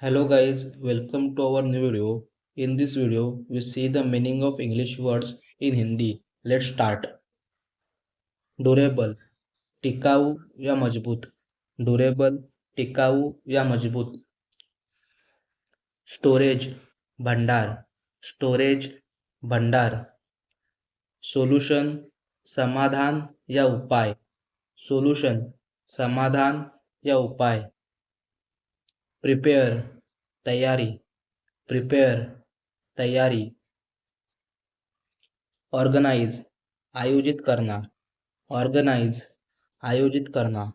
Hello guys, welcome to our new video. In this video, we see the meaning of English words in Hindi. Let's start. Durable, टिकाऊ या मजबूत. Durable, टिकाऊ या मजबूत. Storage, भंडार. Storage, भंडार. Solution, समाधान या उपाय. Solution, समाधान या उपाय. Prepare, तैयारी. Prepare, तैयारी. ऑर्गनाइज, आयोजित करना. ऑर्गनाइज, आयोजित करना.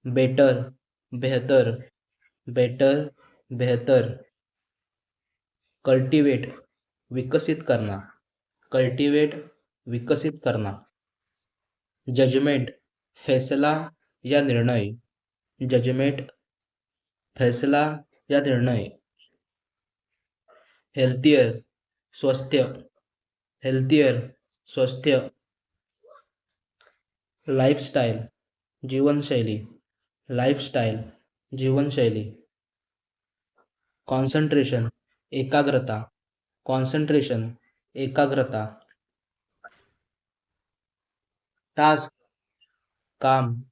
बेटर, बेहतर. बेटर, बेहतर. कल्टिवेट, विकसित करना. कल्टिवेट, विकसित करना. जजमेंट, फैसला या निर्णय. जजमेंट, फैसला या निर्णय. हेल्थियर, स्वास्थ्य. हेल्थियर, स्वास्थ्य. लाइफस्टाइल, जीवनशैली. लाइफस्टाइल, जीवनशैली. कॉन्सन्ट्रेशन, एकाग्रता. कॉन्सन्ट्रेशन, एकाग्रता. टास्क, काम.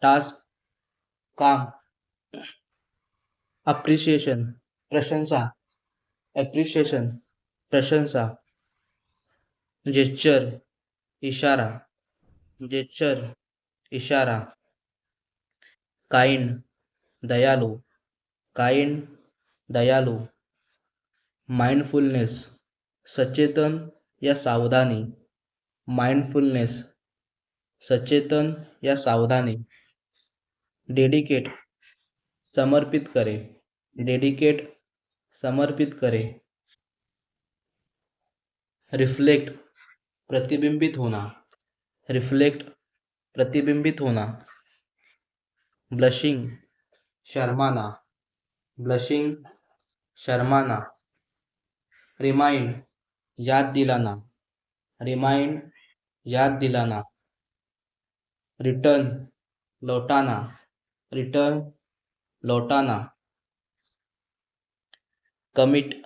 टास्क, काम. अप्रिशिएशन, प्रशंसा. अप्रिशिएशन, प्रशंसा. जेस्चर, इशारा. जेस्चर, इशारा. काइंड, दयालु. काइंड, दयालु. माइंडफुलनेस, सचेतन या सावधानी. माइंडफुलनेस, सचेतन या सावधानी. डेडिकेट, समर्पित करे. डेडिकेट, समर्पित करे. रिफ्लेक्ट, प्रतिबिंबित होना. रिफ्लेक्ट, प्रतिबिंबित होना. ब्लशिंग, शर्माना. ब्लशिंग, शर्माना. रिमाइंड, याद दिलाना. रिमाइंड, याद दिलाना. रिटर्न, लौटाना. रिटर्न, लौटाना. कमिट,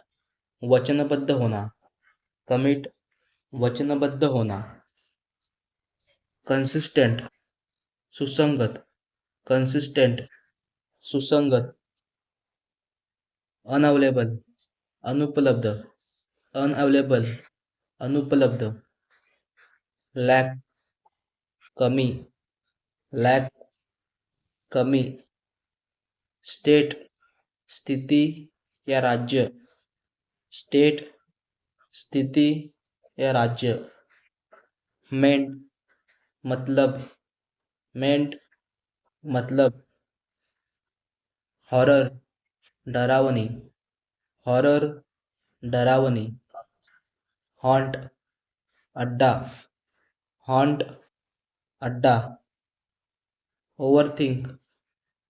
वचनबद्ध होना. कमिट, वचनबद्ध होना. कंसिस्टेंट, सुसंगत. कंसिस्टेंट, सुसंगत. अनअवेलेबल, अनुपलब्ध. अनअवेलेबल, अनुपलब्ध. लॅक, कमी. लॅक, कमी. स्टेट, स्थिती या राज्य. स्टेट, स्थिती या राज्य. मेंट, मतलब. मेंट, मतलब. हॉरर, डरावनी. हॉरर, डरावनी. हॉन्ट, अड्डा. हॉन्ट, अड्डा. ओवरथिंक,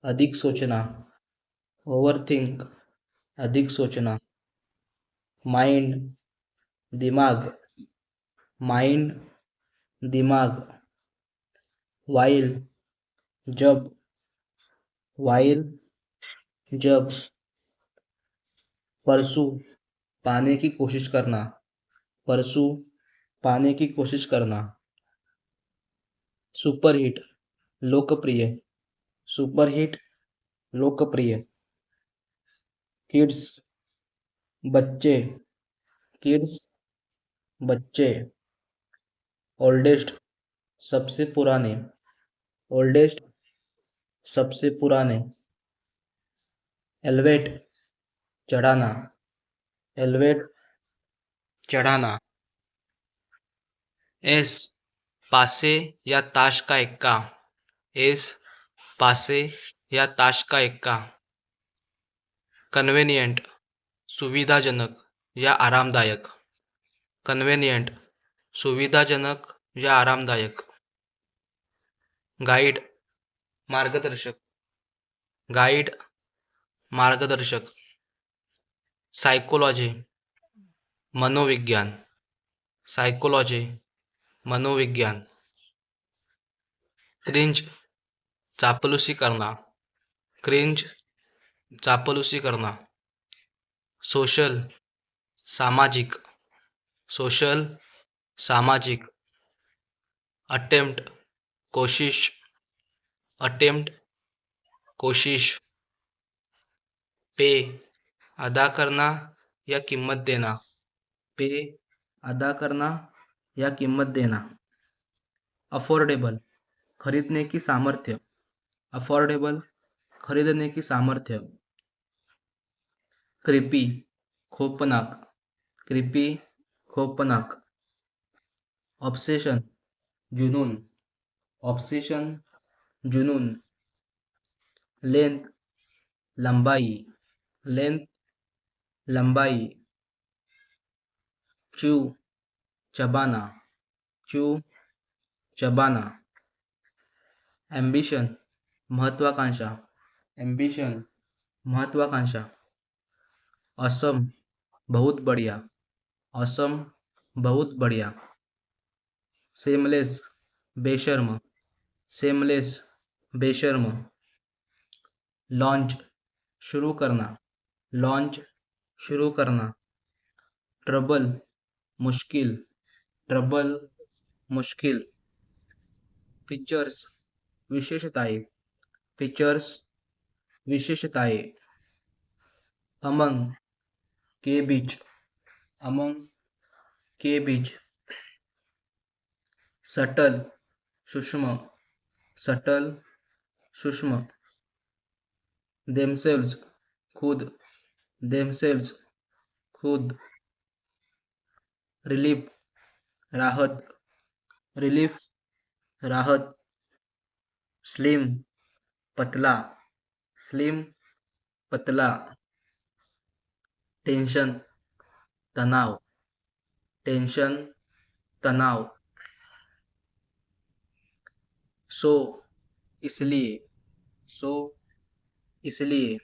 अधिक सोचना. ओवरथिंक, अधिक सोचना. माइंड, दिमाग. माइंड, दिमाग. वाइल, जब. वाइल, जब. परसू, पाने की कोशिश करना. परसू, पाने की कोशिश करना. सुपरहिट, लोकप्रिय. सुपरहिट, लोकप्रिय. किड्स, बच्चे. किड्स, बच्चे. ओल्डेस्ट, सबसे पुराने. ओल्डेस्ट, सबसे पुराने. एलिवेट, चढ़ाना. एलिवेट, चढ़ाना. एस, पासे या ताश का एक्का. एस, पासे या ताश का एक्का. कन्व्हेनियंट, सुविधाजनक या आरामदायक. कन्व्हेनियंट, सुविधाजनक या आरामदायक. गाईड, मार्गदर्शक. गाईड, मार्गदर्शक. सायकोलॉजी, मनोविज्ञान. सायकोलॉजी, मनोविज्ञान. क्रिंज, चापलुसी करना. क्रिंज, चापलुसी करना. सोशल सामाजिक. सोशल सामाजिक. अटेम्प्ट कोशिश. अटेम्प्ट कोशिश. पे अदा करना या किंमत देना. पे अदा करना या किंमत देना. अफोर्डेबल खरीदने की सामर्थ्य. अफोर्डेबल खरीदने की सामर्थ्य. क्रिपी खोपनाक. क्रिपी खोपनाक. ऑब्सेशन जुनून. ऑब्सेशन जुनून. लेंथ लंबाई. लेंथ लंबाई. चू चबाना. चू चबाना. एम्बिशन महत्वाकांक्षा. एम्बिशन महत्वाकांक्षा. असम बहुत बढ़िया. असम बहुत बढ़िया. सेमलेस बेशर्म. सेमलेस बेशर्म. लॉन्च शुरू करना. लॉन्च शुरू करना. ट्रबल मुश्किल. ट्रबल मुश्किल. फीचर्स विशेषताएं. फीचर्स विशेषताएं. अमंग के बीच. अमंग के बीच. सटल सूक्ष्म. सटल सूक्ष्म. देमसेल्स खुद. देमसेल्स खुद. रिलीफ राहत. रिलीफ राहत. स्लिम पतला. स्लिम पतला. टेंशन तनाव. टेंशन तनाव. सो इसलिए. सो इसलिए.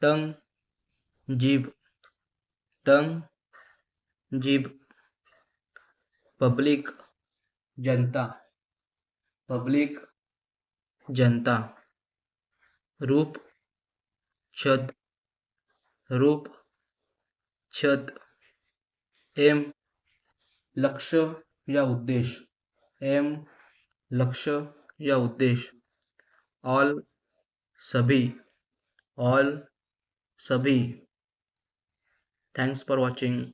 टंग जीभ. टंग जीभ. पब्लिक जनता. पब्लिक जनता. रूप छत. रूप छत. एम लक्ष्य या उद्देश्य. एम लक्ष्य या उद्देश्य. ऑल सभी. ऑल सभी. Thanks for watching.